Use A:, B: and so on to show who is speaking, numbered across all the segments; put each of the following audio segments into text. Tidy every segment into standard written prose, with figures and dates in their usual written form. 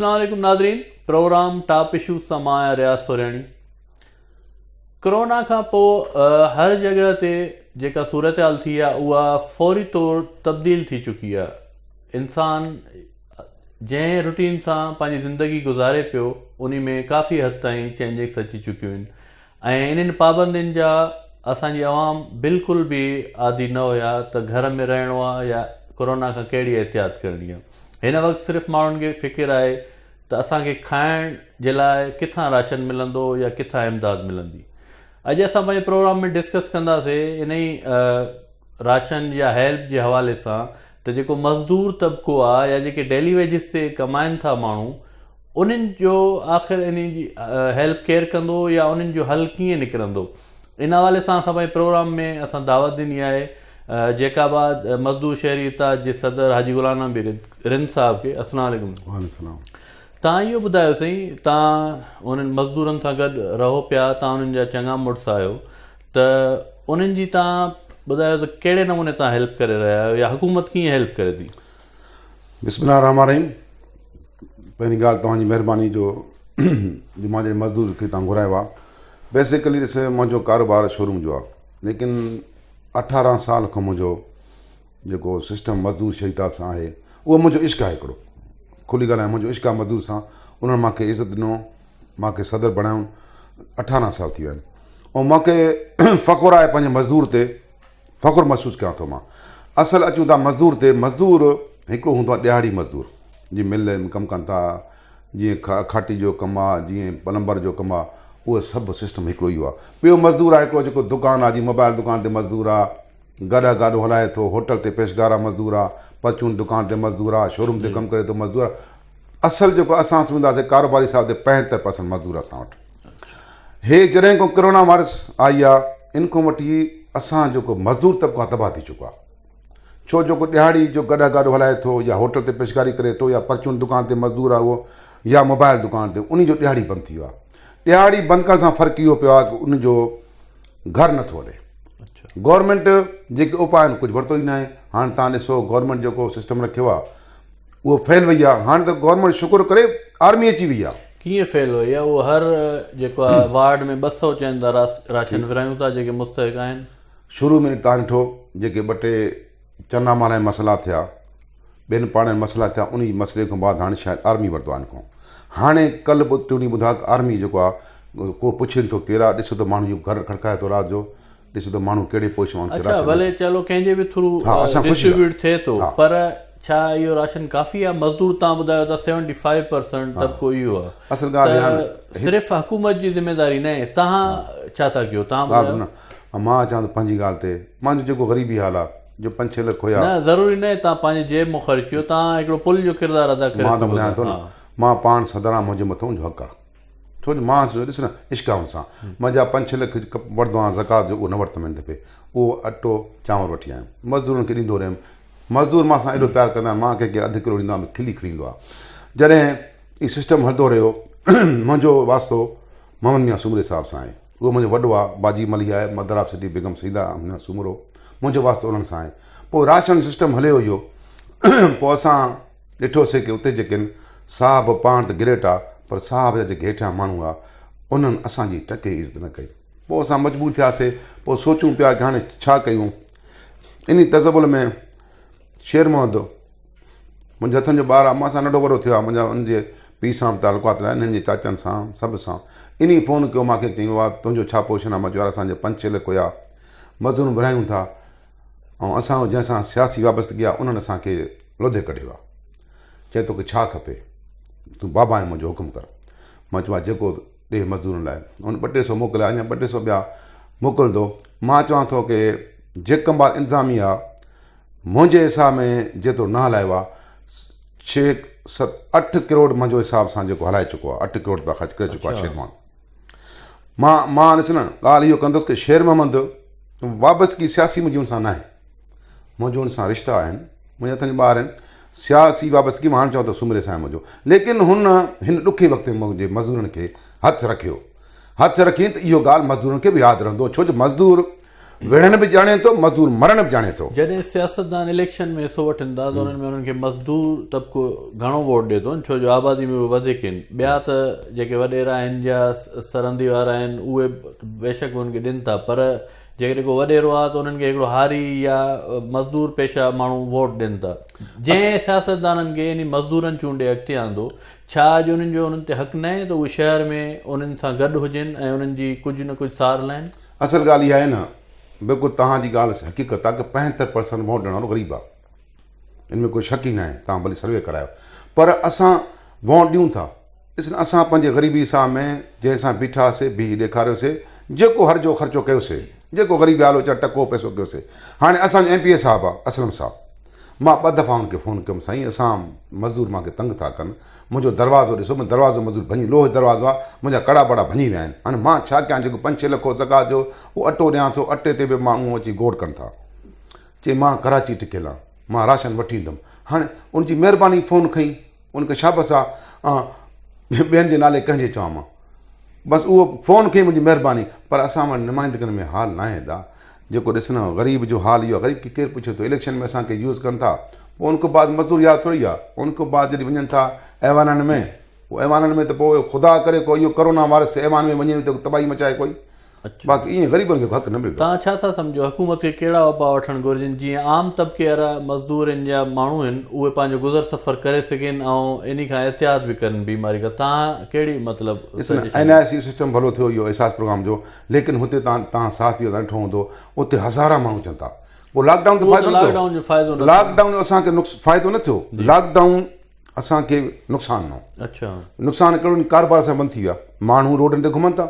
A: अस्सलाम वालेकुम नाज़रीन, प्रोग्राम टॉप इशूज़ सां मां आहियां रियाज़ सोरियाणी। कोरोना खां पोइ हर जॻह ते जेका सूरत हाल थी आहे उहा फौरी तौरु तब्दील थी चुकी आहे। इंसान जंहिं रूटीन सां पंहिंजी ज़िंदगी गुज़ारे पियो उन में काफ़ी हद ताईं चेंजिस अची चुकियूं आहिनि ऐं इन्हनि पाबंदियुनि जा असांजी आवाम बिल्कुलु बि आदी न हुया त घर में रहणो आहे या कोरोना खां कहिड़ी एहतियात करणी आहे। हिन वक़्तु सिर्फ़ु माण्हुनि खे फ़िकिर आहे त असांखे खाइण जे लाइ किथां राशन मिलंदो या किथां इमदाद मिलंदी। अॼु असां पंहिंजे प्रोग्राम में डिस्कस कंदासीं इन ई राशन या हेल्प जे हवाले सां त जेको मज़दूर तबिको आहे या जेके डेली वेजिस ते कमाइनि था माण्हू, उन्हनि जो आख़िर इन जी हेल्प केरु कंदो या उन्हनि जो हल कीअं निकिरंदो। इन हवाले सां असां पंहिंजे प्रोग्राम में असां दावत ॾिनी आहे जैकाबाद मज़दूर शहरी इत्तेहाद जे सदर हाजी गुलाम नबी रिंद साहब खे। अस्सलाम वालेकुम। तव्हां इहो ॿुधायो साईं, तव्हां उन्हनि मज़दूरनि सां गॾु रहो पिया, तव्हां उन्हनि जा चङा मुड़ुस आहियो, त उन्हनि जी तव्हां ॿुधायो त कहिड़े नमूने तव्हां हेल्प करे रहिया आहियो या हुकूमत कीअं हेल्प करे थी?
B: बिस्मिल्लाह रहमान रहीम। पहिरीं ॻाल्हि तव्हांजी महिरबानी जो मां जहिड़े मज़दूर खे तव्हां घुरायो आहे। बेसिकली ॾिस, मुंहिंजो कारोबार शोरूम जो आहे, लेकिन 18 साल खां मुंहिंजो जेको सिस्टम मज़दूर शरीता सां आहे उहो मुंहिंजो इश्क़ आहे। हिकिड़ो खुली ॻाल्हि आहे, मुंहिंजो इश्क़ आहे मज़दूर सां। उन्हनि मूंखे इज़त ॾिनो, मूंखे सदर बणायो। 18 साल थी विया आहिनि ऐं मूंखे फ़ख़ुरु आहे पंहिंजे मज़दूर ते, फ़ख़ुरु महसूसु कयां थो मां। असल अचूं था मज़दूर ते, मज़दूर हिकिड़ो हूंदो आहे ॾियाड़ी मज़दूर, जीअं मिल में कमु कनि था, जीअं खाटी जो कमु आहे, जीअं प्लम्बर जो कमु आहे, उहो सभु सिस्टम हिकिड़ो ई आहे। ॿियो मज़दूर आहे हिकिड़ो जेको दुकानु आहे, जीअं मोबाइल दुकान ते मज़दूर आहे, गाॾो हलाए थो, होटल ते पेशगार आहे मज़दूर आहे, परचून दुकान ते मज़दूर आहे, शोरूम ते कमु करे थो मज़दूर आहे। असल जेको असां सम्झंदासीं कारोबारी हिसाब ते 75% मज़दूर असां वटि। हे जॾहिं खां कोरोना वायरस आई आहे, इन खां वठी असां जेको मज़दूर तबिको आहे तबाह थी चुको आहे। छो जेको ॾियाड़ी जो गाॾो हलाए थो या होटल ते पेशकारी करे थो या परचून दुकान ते मज़दूर आहे उहो, या मोबाइल दुकान ते, उन जो ॾियाड़ी बंदि थी वियो आहे। ॾियाड़ी बंदि करण सां फ़र्क़ु इहो पियो आहे कि उनजो घरु नथो हले। गवर्नमेंट जेके उपाय आहिनि कुझु वरितो ई न आहे। हाणे तव्हां ॾिसो गवर्नमेंट जेको सिस्टम रखियो आहे उहो फेल वई आहे। हाणे त गवर्नमेंट शुक्र करे आर्मी अची वई आहे।
A: कीअं फेल वई आहे? उहो हर जेको आहे वार्ड में 200 चवनि था राशन विरायूं था जेके मुस्तहिक़ आहिनि। शुरू
B: में तव्हां ॾिठो जेके 2-टे चना माल मसइला थिया, ॿियनि पाण मसइला थिया, उन मसइले खां बाद हाणे शायदि आर्मी वरितो आहे इनखां। हाणे कल्ह टियों ॾींहुं ॿुधा आर्मी जेको आहे को पुछे थो केरु आहे, ॾिसो त माण्हू जो घरु खड़काए थो राति जो, ॾिसो त माण्हू कहिड़े पोश माण्हू
A: भले चलो कंहिंजे बि थ्रू डिस्ट्रीब्यूट थिए थो, पर छा इहो राशन काफ़ी आहे? मज़दूर तव्हां ॿुधायो था 75% तबिको इहो आहे।
B: असल ॻाल्हि
A: सिर्फ़ु हुकूमत जी ज़िमेदारी न आहे, तव्हां छा था कयो? तव्हां
B: मां चवां थो पंहिंजी ॻाल्हि ते, मुंहिंजो जेको ग़रीबी हाल आहे जो 5-6 लख हुया,
A: न ज़रूरी न आहे तव्हां पंहिंजे जेब मां ख़र्चु कयो, तव्हां हिकिड़ो पुल जो किरदारु अदा करे।
B: मां त ॿुधायां थो न, मां पाण सदर आहियां, मुंहिंजे मथां मुंहिंजो हक़ु आहे। छो जो मां ॾिस न इश्काउन सां मुंहिंजा 5-6 लख वठंदो आहियां ज़कात जो, उहो न वरितो वञे दफ़े। उहो अटो चांवर वठी आयुमि, मज़दूरनि खे ॾींदो रहियुमि। मज़दूर मां सां एॾो प्यारु कंदा आहिनि, मां कंहिंखे अधु किलो ॾींदो आहियां, खिली खणींदो आहे। जॾहिं हीउ सिस्टम हलंदो रहियो, मुंहिंजो वास्तो मोहम्मद मियां सूमरे साहिब सां आहे। उहो मुंहिंजो वॾो आहे, बाजी मली आहे, mother of city Begum Saeeda Mian Soomro, मुंहिंजो वास्तो उन्हनि सां आहे। पोइ राशन सिस्टम हलियो इहो, पोइ असां ॾिठोसीं कि उते जेके आहिनि साहब पाण त ग्रेट आहे, पर साहब जा जेके हेठियां माण्हू आहे उन्हनि असांजी टके इज़त न कई। पोइ असां मजबूर थियासीं, पोइ सोचूं पिया कि हाणे छा कयूं। इन तज़बुल में शेर मोहम्मद मुंहिंजे हथनि जो ॿारु आहे, मां सां नंढो वॾो थियो आहे, मुंहिंजा उनजे पीउ सां बि तालुकात रहिया, इन्हनि जे चाचनि सां सभ सां। इन फ़ोन कयो मूंखे, चयो आहे तुंहिंजो छा पोशन आहे? मज़ो असांजे 5-6 लख हुया, मज़दूर विरायूं था, ऐं असां जंहिंसां सियासी वाबस्तगी आहे उन्हनि असांखे लोधे कढियो आहे। चए थो कि छा खपे, तूं बाबा आहीं, मुंहिंजो हुकुम कर। मां चयो आहे जेको ॾे मज़दूरनि लाइ। उन 200 मोकिलिया, अञा 200 ॿिया मोकिलंदो। मां चवां थो कि जेकंबाद इंतिज़ामिया मुंहिंजे हिसाब में जेतिरो न हलायो आहे, 6-7-8 करोड़ मुंहिंजो हिसाब सां जेको हलाए चुको आहे, 8 करोड़ रुपया ख़र्चु करे चुको आहे शेर मोहम्मद। मां ॾिस न ॻाल्हि इहो कंदुसि कि शेर मोहम्मद वाबस्तगी सियासी मुंहिंजी हुन सां न आहे, मुंहिंजो हुन सां रिश्ता आहिनि, मुंहिंजे हथनि ॿार आहिनि। सियासी वाबस्तगी मां हाणे चवां थो सूमरे सां आहे मुंहिंजो, लेकिन हुन हिन ॾुखे वक़्त में मुंहिंजे मज़दूरनि खे हथु रखियो। हथु रखी त इहो ॻाल्हि मज़दूरनि खे बि यादि रहंदो। छो जो मज़दूर विढ़ण बि ॼाणे थो, मज़दूर मरण बि ॼाणे थो।
A: जॾहिं सियासतदान इलेक्शन में हिसो वठनि था त उन्हनि में उन्हनि खे मज़दूर तबिको घणो वोट ॾिए थो, छो जो आबादी में उहे वधीक आहिनि। ॿिया त जेके वॾेरा आहिनि या सरहंदी वारा आहिनि उहे बेशक उन्हनि खे ॾियनि था, पर जेकॾहिं को वॾेरो आहे त उन्हनि खे हिकिड़ो हारी या मज़दूर पेशा माण्हू वोट ॾियनि था। जंहिं सियासतदाननि खे इन मज़दूरनि चूंडे अॻिते आंदो, छा अॼु उन्हनि जो उन्हनि ते हक़ न आहे त उहे शहर में उन्हनि सां गॾु हुजनि ऐं उन्हनि जी कुझु न कुझु सार लाइनि?
B: असल ॻाल्हि इहा आहे न, बिल्कुलु तव्हांजी ॻाल्हि हक़ीक़त आहे कि 75% वोट ॾियण वारो ग़रीब आहे, इन में कोई शक ई न आहे। तव्हां भली सर्वे करायो, पर असां वोट ॾियूं था। ॾिस, असां पंहिंजे ग़रीबी सां में जंहिंसां बीठासीं बीह ॾेखारियोसीं, जेको हर जो ख़र्चो कयोसीं, जेको ग़रीबी हाल हो टको पैसो कयोसीं। हाणे असांजो MP साहिबु आहे असलम साहिबु, मां 2 दफ़ा हुनखे फ़ोन कयुमि, साईं असां मज़दूर मूंखे तंग था कनि, मुंहिंजो दरवाज़ो ॾिसो, मुंहिंजो दरवाज़ो मज़दूर भञी, लोह जो दरवाज़ो आहे, मुंहिंजा कड़ा बड़ा भञी विया आहिनि। हाणे मां छा कयां? जेको 5-6 लख ज़कात जो उहो अटो ॾियां थो, अटे ते बि माण्हू अची गोड़ कनि था। चई मां कराची टिकियल आहियां, मां राशन वठी ईंदुमि। हाणे उनजी महिरबानी फ़ोन खईं, उनखे शाबस आहे, ॿियनि जे नाले कंहिंजे चवां मां, बसि उहो फ़ोन खईं मुंहिंजी महिरबानी। पर असां वटि नुमाइंदगनि में हाल न आहे दा, जेको ॾिस न ग़रीब जो हाल इहो आहे। ग़रीब खे केरु पुछे थो? इलेक्शन में असांखे यूज़ कनि था, पोइ उनखां बाद मज़दूर यादि थोरी आहे। उनखां बाद जॾहिं वञनि था ऐवाननि में, पोइ ऐवाननि में त पोइ ख़ुदा करे कोई इहो करोना वायरस ऐवान में वञे त तबाही मचाए कोई। बाक़ी ईअं ग़रीबनि खे हक़ न मिलंदो।
A: तव्हां छा था सम्झो हुकूमत खे कहिड़ा उपाउ वठणु घुरिजनि जीअं आम तबिके वारा मज़दूर आहिनि या माण्हू आहिनि उहे पंहिंजो गुज़र सफ़र करे सघनि ऐं इन खां एहतियात बि कनि बीमारी खां? तव्हां कहिड़ी मतिलबु
B: NIC सिस्टम भलो थियो इहो एहसास प्रोग्राम जो, लेकिन हुते तव्हां साफ़ इहो ॾिठो हूंदो, उते हज़ारा माण्हू अचनि था। पोइ लॉकडाउन जो फ़ाइदो न थियो, लॉकडाउन जो असांखे फ़ाइदो न थियो, लॉकडाउन असांखे नुक़सानु न।
A: अच्छा,
B: नुक़सानु कहिड़ो? कारोबार असां बंदि थी विया, माण्हू रोडनि ते घुमनि था।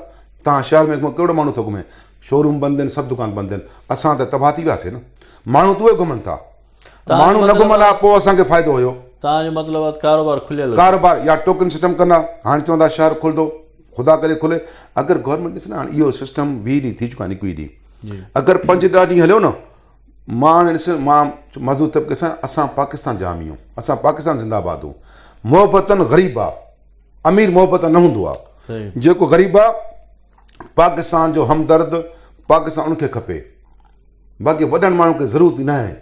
B: तव्हां शहर में कहिड़ो माण्हू थो घुमे? शोरूम बंदि आहिनि, सभु दुकान बंदि आहिनि। असां त तबाह थी वियासीं न, माण्हू त उहे घुमनि था, माण्हू न घुमंदा, पोइ असांखे फ़ाइदो हुयो।
A: तव्हांजो मतिलबु आहे कारोबार खुलियल?
B: कारोबार या टोकन सिस्टम कंदा, हाणे चवंदा शहर खुलंदो, ख़ुदा करे खुले। अगरि गवर्नमेंट ॾिस न, हाणे इहो सिस्टम 20 ॾींहं थी चुका आहिनि, 21 ॾींहं, अगरि 5-10 ॾींहं हलियो न, मां हाणे ॾिस, मां मज़दूर तबिके सां, असां पाकिस्तान जा आमी आहियूं, असां पाकिस्तान ज़िंदाबाद हूं। मोहबतनि ग़रीब आहे, अमीर मोहबत न हूंदो आहे। जेको ग़रीब आहे पाकिस्तान जो हमदर्द, पाकिस्तान उनखे खपे। बाक़ी वॾनि माण्हुनि खे ज़रूरत न आहे,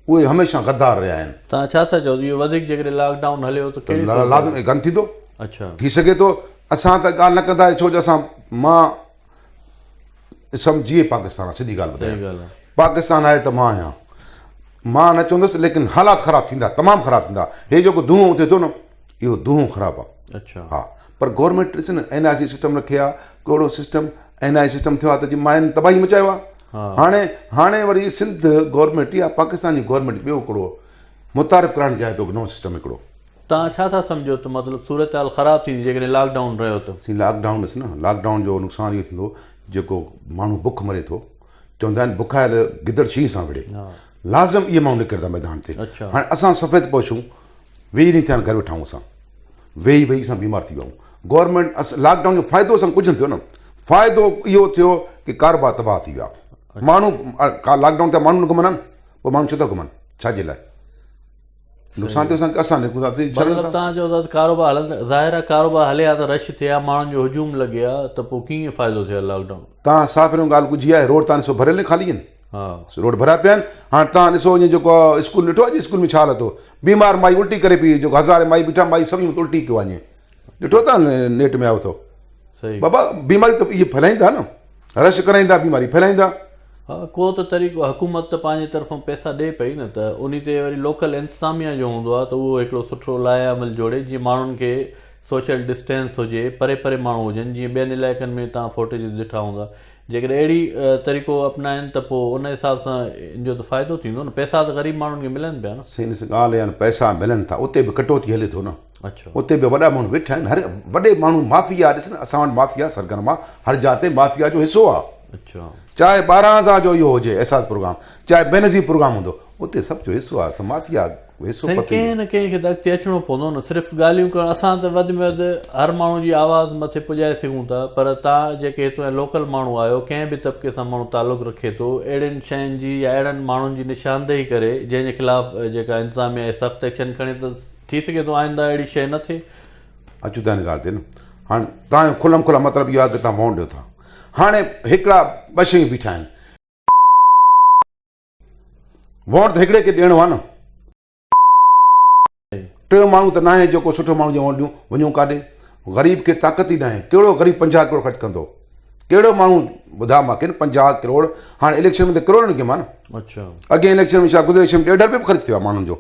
B: उहे हमेशह गद्दार रहिया आहिनि।
A: तव्हां छा था चओ? इहो वधीक जेकॾहिं लॉकडाउन हलियो त
B: लाज़िम घटि थींदो?
A: अच्छा,
B: थी सघे थो। असां त ॻाल्हि न कंदा, छो जो असां मां सम्झिए पाकिस्तान आहे, सिधी ॻाल्हि ॿुधायां, पाकिस्तान आहे त मां आहियां। मां न चवंदुसि, लेकिन हालात ख़राबु थींदा, तमामु ख़राबु थींदा। हे जेको धुओं थिए थो न, इहो धुओं ख़राबु आहे।
A: अच्छा,
B: हा, पर गवर्नमेंट ॾिस न, NIC सिस्टम रखियो आहे, कहिड़ो सिस्टम NIC सिस्टम थियो आहे त माइनि तबाही मचायो आहे। हाणे वरी सिंध गवर्नमेंट या पाकिस्तान जी गवर्नमेंट ॿियो हिकिड़ो मुतारिफ़ करणु चाहे थो, नओं सिस्टम हिकिड़ो।
A: तव्हां छा था सम्झो त मतिलबु सूरत हाल ख़राबु थींदी जेकॾहिं लॉकडाउन रहियो त?
B: लॉकडाउन ॾिस न, लॉकडाउन जो नुक़सानु इहो थींदो, जेको माण्हू बुख मरे थो, चवंदा आहिनि बुखायल गिदड़ शींहं सां विढ़े, लाज़िम इहे माण्हू निकिरंदा मैदान ते। हाणे असां सफ़ेद पहुचूं, 20 ॾींहं थिया घर वेठा आहियूं, असां वेही असां बीमार थी विया। गवर्नमेंट लॉकडाउन जो फ़ाइदो असां कुझु न थियो न, फ़ाइदो इहो थियो कि कारोबार तबाह थी विया। माण्हू लॉकडाउन ते माण्हू न घुमनि, पोइ माण्हू छो था घुमनि? छाजे लाइ? नुक़सानु थियो असां निकिरंदासीं।
A: तव्हां चओ था कारोबार हलंदो, ज़ाहिर आहे कारोबार हले हा त रश थिए हा, माण्हुनि जो हुजूम लॻे हा, त पोइ कीअं फ़ाइदो थिए लॉकडाउन? तव्हां
B: साफ़ ॻाल्हि ॿुधी आहे, रोड तव्हां ॾिसो भरियल आहिनि, ख़ाली आहिनि। हा, रोड भरिया पिया आहिनि। हाणे तव्हां ॾिसो ईअं जेको स्कूल ॾिठो आहे, स्कूल में छा हले थो? बीमार माई उल्टी करे पई, जेको हज़ारे माई बीठा, माई सभई उल्टी कयो आहे। ॾिठो था नेट में आयो अथव? सही बाबा, बीमारी त इहे फैलाईंदा न, रश कराईंदा, बीमारी फैलाईंदा।
A: हा, को त तरीक़ो हुकूमत त पंहिंजे तरफ़ां पैसा ॾिए पई न, त उन ते वरी लोकल इंतिज़ामिया जो हूंदो आहे त उहो हिकिड़ो सुठो लाइअमल जोड़े, जीअं माण्हुनि खे सोशल डिस्टेंस हुजे, परे परे माण्हू हुजनि, जीअं ॿियनि इलाइक़नि में तव्हां फोटेज ॾिठा हूंदा। जेकॾहिं अहिड़ी तरीक़ो अपनाइनि त पोइ उन हिसाब सां इन जो त फ़ाइदो थींदो न। पैसा त ग़रीब माण्हुनि खे मिलनि पिया न।
B: सही ॻाल्हि आहे, पैसा मिलनि था, उते बि कटौती हले थो न।
A: अच्छा,
B: उते बि वॾा माण्हू वेठा आहिनि, हर वॾे माण्हू माफ़िया। ॾिस न, असां वटि माफ़िया सरगर्मा, हर जाइ ते माफ़िया जो हिसो आहे। अच्छा, चाहे 12,000 जो इहो हुजे एहसास प्रोग्राम, चाहे बेनज़ीर प्रोग्राम हूंदो, उते सभु जो हिसो आहे। माफ़िया हिसो
A: कंहिं न कंहिंखे त अॻिते अचिणो पवंदो न, सिर्फ़ु ॻाल्हियूं करणु। असां त वधि में वधि हर माण्हू जी आवाज़ मथे पुॼाए सघूं था, पर तव्हां जेके हितां लोकल माण्हू आहियो, कंहिं बि तबिके सां माण्हू तालुक़ु रखे थो, अहिड़ियुनि शयुनि जी या अहिड़नि माण्हुनि जी निशानदेही करे जंहिंजे ख़िलाफ़ु जेका इंतिज़ामिया आहे सख़्तु एक्शन खणे, त थी सघे थो आईंदा अहिड़ी शइ न थिए।
B: अचूं था हिन ॻाल्हि ते न। हाणे तव्हांजो खुलम खुला मतिलबु इहो आहे की तव्हां वोट ॾियो था। हाणे हिकिड़ा 2 शयूं बीठा आहिनि, वोट त हिकिड़े खे ॾियणो आहे न। टे माण्हू त न आहे जेको सुठो माण्हू जो वोट ॾियूं, वञूं काॾे? ग़रीब खे ताक़त ई न आहे। कहिड़ो ग़रीब 50 करोड़ ख़र्चु कंदो? कहिड़ो माण्हू ॿुधा मूंखे न 50 करोड़? हाणे इलेक्शन में त करोड़ न कयो आहे न।
A: अच्छा,
B: अॻे इलेक्शन में छा गुज़िरे इलेक्शन में 1.5 रुपया बि ख़र्चु थियो आहे माण्हुनि जो।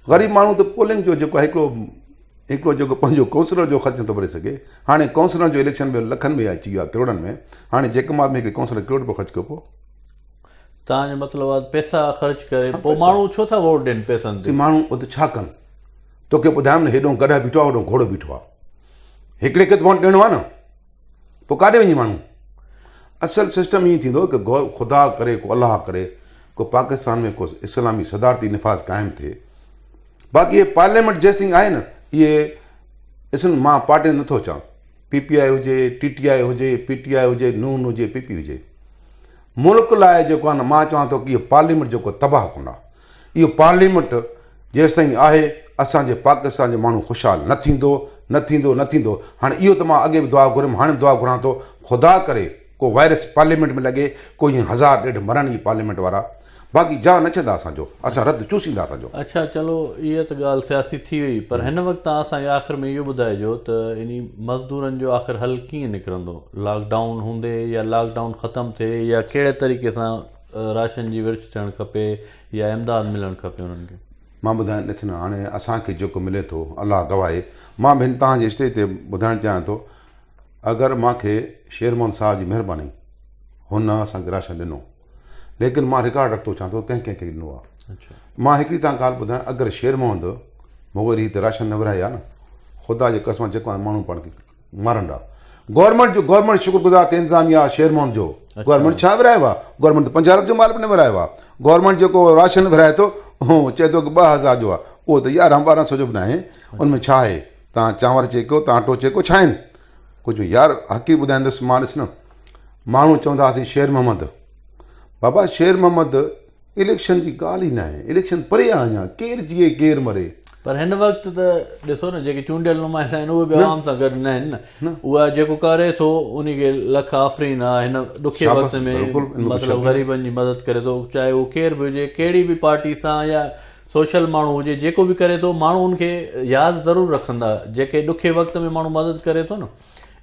B: ग़रीब माण्हू त पोलिंग जो जेको आहे हिकिड़ो जेको पंहिंजो काउंसलर जो ख़र्चु नथो भरे सघे। हाणे काउंसलर जो इलेक्शन में लखनि में अची वियो आहे, करोड़नि में। हाणे जेकमाद में हिकिड़े काउंसलर करोड़ रुपयो ख़र्चु कयो पोइ
A: तव्हांजो मतिलबु आहे पैसा ख़र्च करे पोइ माण्हू छो था वोट ॾियनि पैसनि ते?
B: माण्हू उते छा कनि? तोखे ॿुधायमि न, हेॾो गॾु बीठो आहे, होॾो घोड़ो बीठो आहे। हिकिड़े खे त वोट ॾियणो आहे न, पोइ काॾे वञे माण्हू? असल सिस्टम ईअं थींदो की ख़ुदा करे, को अलाह करे, को पाकिस्तान में को इस्लामी सदारती निफ़ाज़ क़ाइमु थिए। बाक़ी इहे पार्लियामेंट जेसिताईं आहे न, इहे ॾिसनि, मां पार्टी नथो चवां, PPI हुजे, TTI हुजे, PTI हुजे, नून हुजे, PP हुजे। मुल्क लाइ जेको आहे न, मां चवां थो की इहो पार्लियामेंट जेको तबाह कोन आहे। इहो पार्लियामेंट जेसिताईं आहे, असांजे पाकिस्तान जो माण्हू ख़ुशहाल न थींदो, न थींदो, न थींदो। हाणे इहो त मां अॻे बि दुआ घुरियमि, हाणे दुआ घुरां थो, ख़ुदा करे को वायरस पार्लियामेंट में लॻे, को ईअं 1000-1.5 मरनि ई पार्लियामेंट वारा। बाक़ी जा न छंदा असांजो, असां रद्द चूसींदा असांजो।
A: अच्छा, चलो इहा त ॻाल्हि सियासी थी वई, पर हिन वक़्तु तव्हां असांखे आख़िर में इहो ॿुधाइजो त इन मज़दूरनि जो आख़िर हल कीअं निकिरंदो? लॉकडाउन हूंदे या लॉकडाउन ख़तमु थिए, या कहिड़े तरीक़े सां राशन जी विर्छ थियणु खपे या इमदाद मिलणु खपे उन्हनि खे?
B: मां ॿुधायां, ॾिस न, हाणे असांखे जेको मिले थो, अलाह गवाहे, मां बि तव्हांजे स्टेज ते ॿुधाइणु चाहियां थो, अगरि मूंखे शेरमोहन साहिब जी महिरबानी, हुन असांखे राशन ॾिनो, लेकिन मां रिकॉर्ड रखंदो चाहियां थो कंहिंखे ॾिनो आहे।
A: अच्छा,
B: मां हिकिड़ी तव्हां ॻाल्हि ॿुधायां, अगरि शेरमोहन मोगरी हिते राशन न विराए आहे न, ख़ुदा जे कसम जेको आहे माण्हू पाण खे मारंदा। गवर्नमेंट शुक्रगुज़ार ते इंतिज़ामिया शेरमोहन जो। गवर्नमेंट छा विरायो आहे? गवर्नमेंट त 50 लख जो माल बि न विरायो आहे। गवर्नमेंट जेको राशन विराए थो, चए थो की 2000 जो आहे, उहो त 1100-1200 जो बि न आहे। उनमें छा आहे? तव्हां चांवर चेको, तव्हां अटो चेको, छा आहिनि कुझु? यार हक़ीक़त ॿुधाईंदुसि मां, ॾिस न, माण्हू चवंदा हुआसीं शेर मोहम्मद। बाबा शेर मोहम्मद इलेक्शन जी ॻाल्हि ई न आहे। इलेक्शन परे आहे, अञा केरु जीए केरु मरे।
A: पर हिन वक़्तु त ॾिसो न, जेके चूंडियल नुमाइंदा आहिनि उहे बि आवाम सां गॾु न आहिनि न। उहा जेको करे थो उन खे लख आफ़रीन आहे। हिन ॾुखे वक़्त में मतिलबु ग़रीबनि जी मदद करे थो, चाहे उहो केरु बि हुजे, कहिड़ी बि पार्टी सां या सोशल माण्हू हुजे, जेको बि करे थो, माण्हू उनखे यादि ज़रूरु रखंदा। जेके ॾुखे वक़्त में माण्हू मदद करे थो न,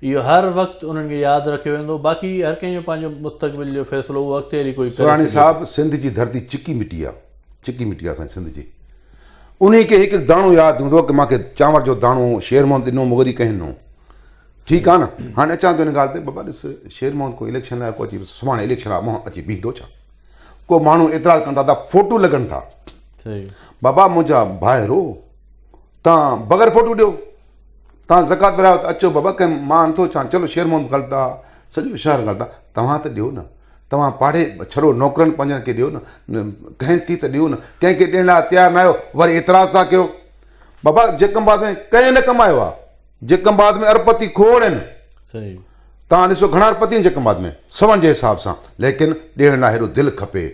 A: इहो हर वक़्तु उन्हनि खे यादि रखियो वेंदो। बाक़ी हर कंहिंजो पंहिंजो मुस्तक़बिल जो फ़ैसिलो उहो अॻिते हली कोई
B: सुराणी साहिबु, सिंध जी धरती चिकी मिटी आहे, चिकी मिटी आहे असांजी सिंध जी। उन खे हिकु दाणो यादि हूंदो की मूंखे चांवर जो दाणो शेरमोहन ॾिनो, मुगरी कंहिं ॾिनो। ठीकु आहे न। हाणे अचां थो हिन ॻाल्हि ते, बाबा ॾिस, शेरमोहन को इलेक्शन लाइ को अची सुभाणे इलेक्शन आहे, मोहन अची बीहंदो छा? को माण्हू एतिरा कंदा था, फ़ोटू लॻनि था। बाबा मुंहिंजा भाइरो, तव्हां बग़ैर फ़ोटू ॾियो, तव्हां ज़कात विरायो त अचो बाबा, कंहिं मां नथो चवां, चलो शेरमोहन ग़लति आहे, सॼो शहर ग़लति आहे, तव्हां त ॾियो न। तव्हां पाड़े छॾो, नौकरनि पंहिंजनि खे ॾियो न, कंहिं थी त ॾियो न। कंहिंखे ॾियण लाइ तयारु न आहियो, वरी एतिराज़ था कयो। बाबा जेकंबाद में कंहिं न कमायो आहे, जेकंबाद में अरबपति खोड़ आहिनि।
A: सही,
B: तव्हां ॾिसो घणा अरबपति आहिनि जेकंबाद में, सवनि जे हिसाब सां, लेकिन ॾियण लाइ हेॾो दिलि खपे।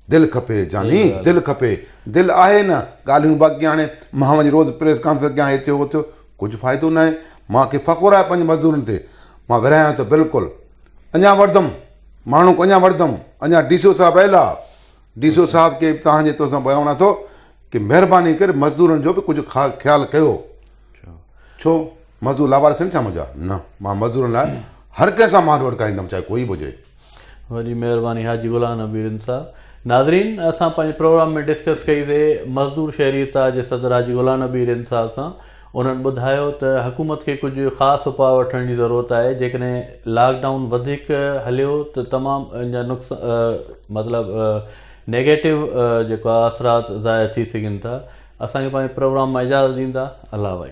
B: दिलि खपे जानी, दिलि खपे। दिलि आहे न, ॻाल्हियूं बाक़ी हाणे मां वञी रोज़ु प्रेस कॉन्फ्रेंस कयां, हे थियो हो थियो, कुझु फ़ाइदो न आहे। मूंखे फ़ख़ुरु आहे पंहिंजे मज़दूरनि ते, मां विरायां त बिल्कुलु अञा वठंदुमि, माण्हू को अञा वठंदुमि। अञा DCO साहिबु रहियल आहे, DCO साहिब खे तव्हांजे तोसां ॿुधायां थो की महिरबानी करे मज़दूरनि जो बि कुझु ख़्यालु कयो। छो मज़दूर लावारिस आहिनि छा मुंहिंजा? न, मां मज़दूरनि लाइ हर कंहिं सां मां वटकाईंदुमि, चाहे कोई बि हुजे।
A: वॾी महिरबानी हाजी गुलाम नबी रिन साहब। नाज़रीन, असां पंहिंजे प्रोग्राम में डिस्कस कईसीं मज़दूर शहरीता जे सदर हाजी गुलाम नबी रिन साहब सां। उन्हनि ॿुधायो त हुकूमत खे कुझु ख़ासि उपाउ वठण जी ज़रूरत आहे। जेकॾहिं लॉकडाउन वधीक हलियो त तमामु इन जा मतिलबु नेगेटिव जेको आहे असरात ज़ाहिर थी सघनि था। असांखे पंहिंजे प्रोग्राम मां इजाज़त ॾींदा। अल्लाह भाई।